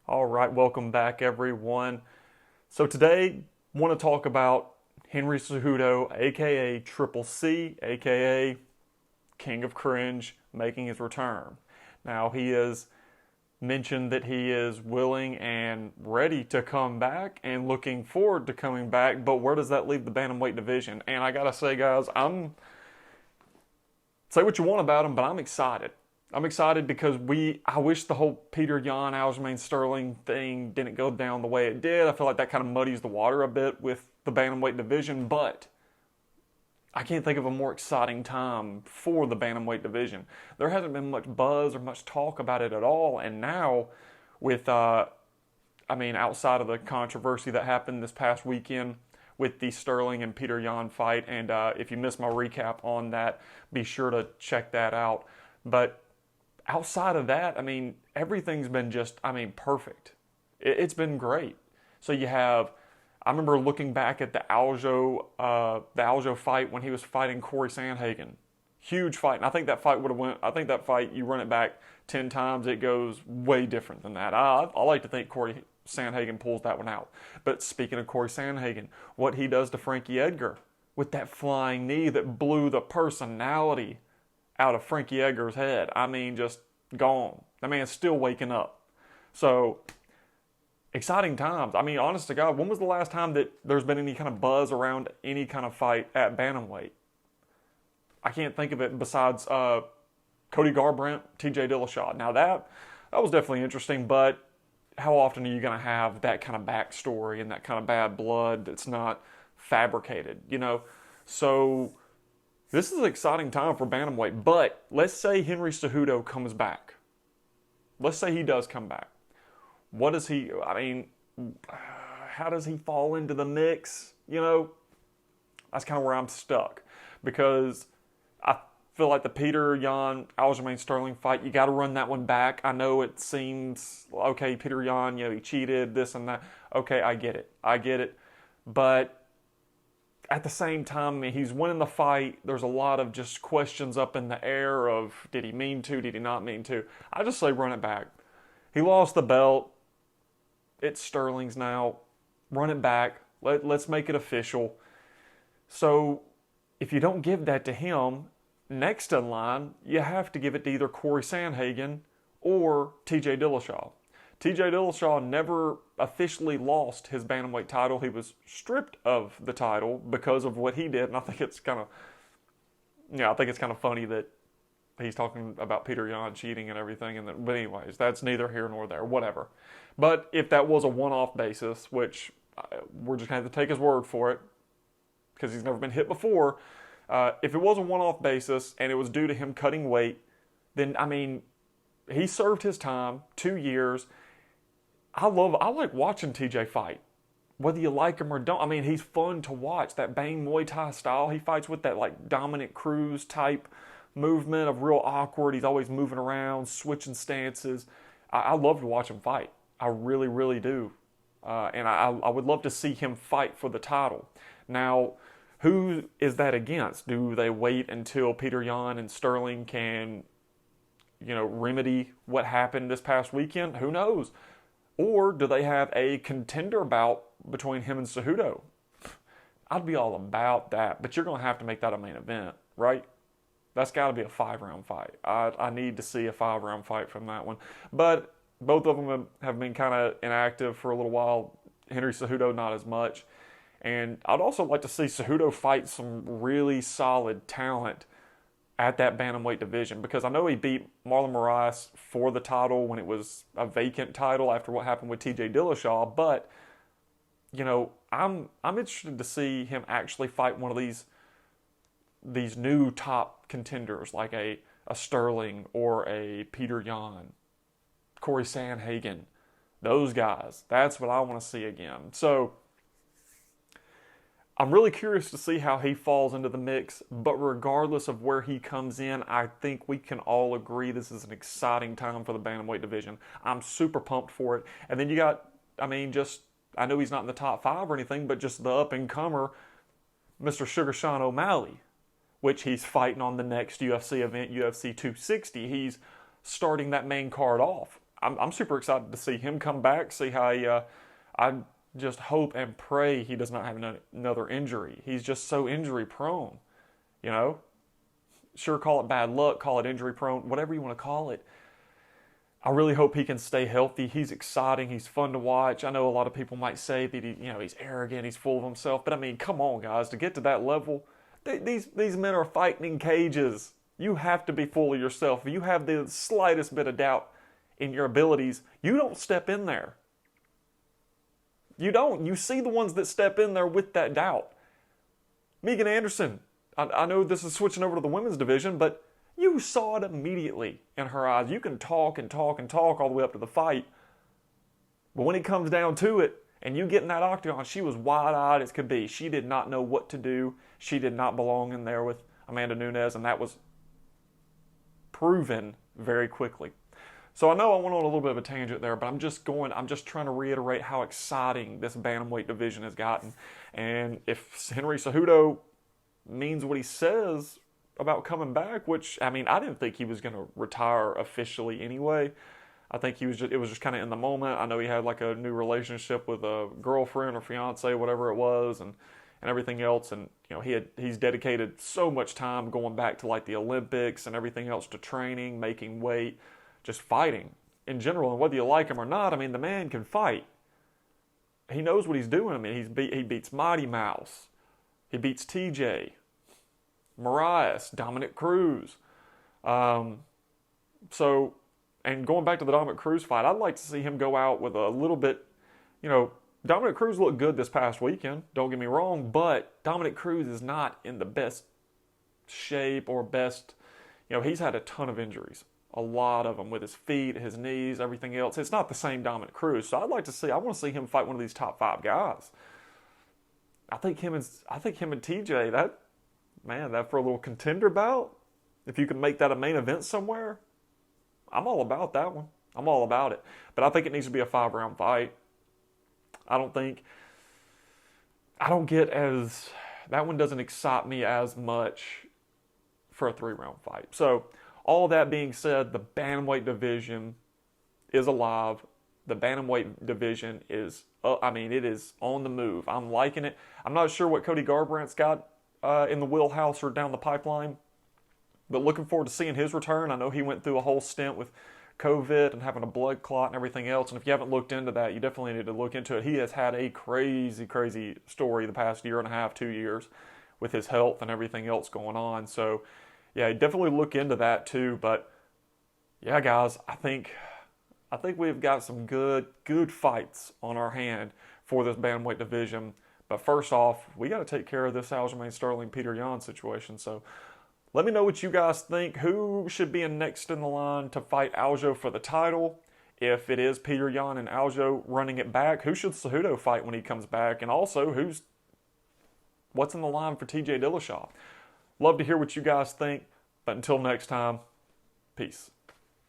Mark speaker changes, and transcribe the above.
Speaker 1: All right, welcome back, everyone. So today, want to talk about Henry Cejudo, aka Triple C, aka King of Cringe, making his return. Now, he has mentioned that he is willing and ready to come back and looking forward to coming back, but where does that leave the bantamweight division? And I gotta say, guys, say what you want about him, but I'm excited. I'm excited because I wish the whole Peter Yan, Aljamain Sterling thing didn't go down the way it did. I feel like that kind of muddies the water a bit with the bantamweight division, but I can't think of a more exciting time for the bantamweight division. There hasn't been much buzz or much talk about it at all, and now with, outside of the controversy that happened this past weekend with the Sterling and Peter Yan fight, and if you missed my recap on that, be sure to check that out. But outside of that, everything's been just, perfect. It's been great. So I remember looking back at the Aljo fight when he was fighting Corey Sandhagen. Huge fight. And I think that fight, you run it back 10 times, it goes way different than that. I like to think Corey Sandhagen pulls that one out. But speaking of Corey Sandhagen, what he does to Frankie Edgar with that flying knee that blew the personality out of Frankie Edgar's head. Just gone. That man's still waking up. So, exciting times. Honest to God, when was the last time that there's been any kind of buzz around any kind of fight at bantamweight? I can't think of it besides Cody Garbrandt, TJ Dillashaw. Now that was definitely interesting, but how often are you going to have that kind of backstory and that kind of bad blood that's not fabricated, So, this is an exciting time for bantamweight, but let's say Henry Cejudo comes back. Let's say he does come back. How does he fall into the mix? That's kind of where I'm stuck. Because I feel like the Peter Yan, Aljamain Sterling fight, you got to run that one back. I know it seems, okay, Peter Yan, he cheated, this and that. Okay, I get it. But at the same time, he's winning the fight. There's a lot of just questions up in the air of, did he mean to, did he not mean to? I just say run it back. He lost the belt. It's Sterling's now. Run it back. Let's make it official. So if you don't give that to him, next in line, you have to give it to either Corey Sandhagen or TJ Dillashaw. TJ Dillashaw never officially lost his bantamweight title. He was stripped of the title because of what he did, and I think it's kind of funny that he's talking about Peter Yan cheating and everything. But anyways, that's neither here nor there. Whatever. But if that was a one-off basis, which we're just going to have to take his word for it because he's never been hit before. If it was a one-off basis and it was due to him cutting weight, then he served his time, 2 years. I like watching TJ fight. Whether you like him or don't, he's fun to watch. That Bang Muay Thai style he fights with, that like Dominic Cruz type movement of real awkward. He's always moving around, switching stances. I love to watch him fight. I really, really do. And I would love to see him fight for the title. Now, who is that against? Do they wait until Peter Yan and Sterling can, remedy what happened this past weekend? Who knows? Or do they have a contender bout between him and Cejudo? I'd be all about that, but you're going to have to make that a main event, right? That's got to be a 5-round fight. I need to see a 5-round fight from that one. But both of them have been kind of inactive for a little while. Henry Cejudo, not as much. And I'd also like to see Cejudo fight some really solid talent at that bantamweight division, because I know he beat Marlon Moraes for the title when it was a vacant title after what happened with TJ Dillashaw, but I'm interested to see him actually fight one of these new top contenders like a Sterling or a Peter Yan, Corey Sandhagen, those guys. That's what I want to see again. So I'm really curious to see how he falls into the mix, but regardless of where he comes in, I think we can all agree this is an exciting time for the bantamweight division. I'm super pumped for it. And then you got, I know he's not in the top 5 or anything, but just the up-and-comer, Mr. Sugar Sean O'Malley, which he's fighting on the next UFC event, UFC 260. He's starting that main card off. I'm super excited to see him come back, see how he, I just hope and pray he does not have another injury. He's just so injury prone, you know? Sure, call it bad luck, call it injury prone, whatever you want to call it. I really hope he can stay healthy. He's exciting. He's fun to watch. I know a lot of people might say that he's arrogant, he's full of himself. But I mean, come on, guys, to get to that level, these men are fighting in cages. You have to be full of yourself. If you have the slightest bit of doubt in your abilities, you don't step in there. You don't. You see the ones that step in there with that doubt. Megan Anderson, I know this is switching over to the women's division, but you saw it immediately in her eyes. You can talk and talk and talk all the way up to the fight. But when it comes down to it, and you get in that octagon, she was wide-eyed as could be. She did not know what to do. She did not belong in there with Amanda Nunes, and that was proven very quickly. So I know I went on a little bit of a tangent there, but I'm just trying to reiterate how exciting this bantamweight division has gotten. And if Henry Cejudo means what he says about coming back, which, I mean, I didn't think he was going to retire officially anyway. I think it was just kind of in the moment. I know he had like a new relationship with a girlfriend or fiance, whatever it was, and everything else. And, he's dedicated so much time going back to like the Olympics and everything else to training, making weight, just fighting in general. And whether you like him or not, I mean, the man can fight. He knows what he's doing. I mean, he beats Mighty Mouse. He beats TJ, Marias, Dominic Cruz. And going back to the Dominic Cruz fight, I'd like to see him go out with a little bit, Dominic Cruz looked good this past weekend, don't get me wrong, but Dominic Cruz is not in the best shape or best, he's had a ton of injuries. A lot of them with his feet, his knees, everything else. It's not the same Dominic Cruz. So I want to see him fight one of these top 5 guys. I think him and TJ, that for a little contender bout, if you can make that a main event somewhere, I'm all about that one. I'm all about it. But I think it needs to be a 5-round fight. That one doesn't excite me as much for a 3-round fight. So, all that being said, the bantamweight division is alive. The bantamweight division is, it is on the move. I'm liking it. I'm not sure what Cody Garbrandt's got in the wheelhouse or down the pipeline, but looking forward to seeing his return. I know he went through a whole stint with COVID and having a blood clot and everything else. And if you haven't looked into that, you definitely need to look into it. He has had a crazy, crazy story the past year and a half, 2 years with his health and everything else going on. So, yeah, definitely look into that too. But yeah, guys, I think we've got some good fights on our hand for this bantamweight division. But first off, we got to take care of this Aljamain Sterling Peter Yan situation. So let me know what you guys think. Who should be next in the line to fight Aljo for the title? If it is Peter Yan and Aljo running it back, who should Cejudo fight when he comes back? And also, what's in the line for TJ Dillashaw? Love to hear what you guys think, but until next time, peace.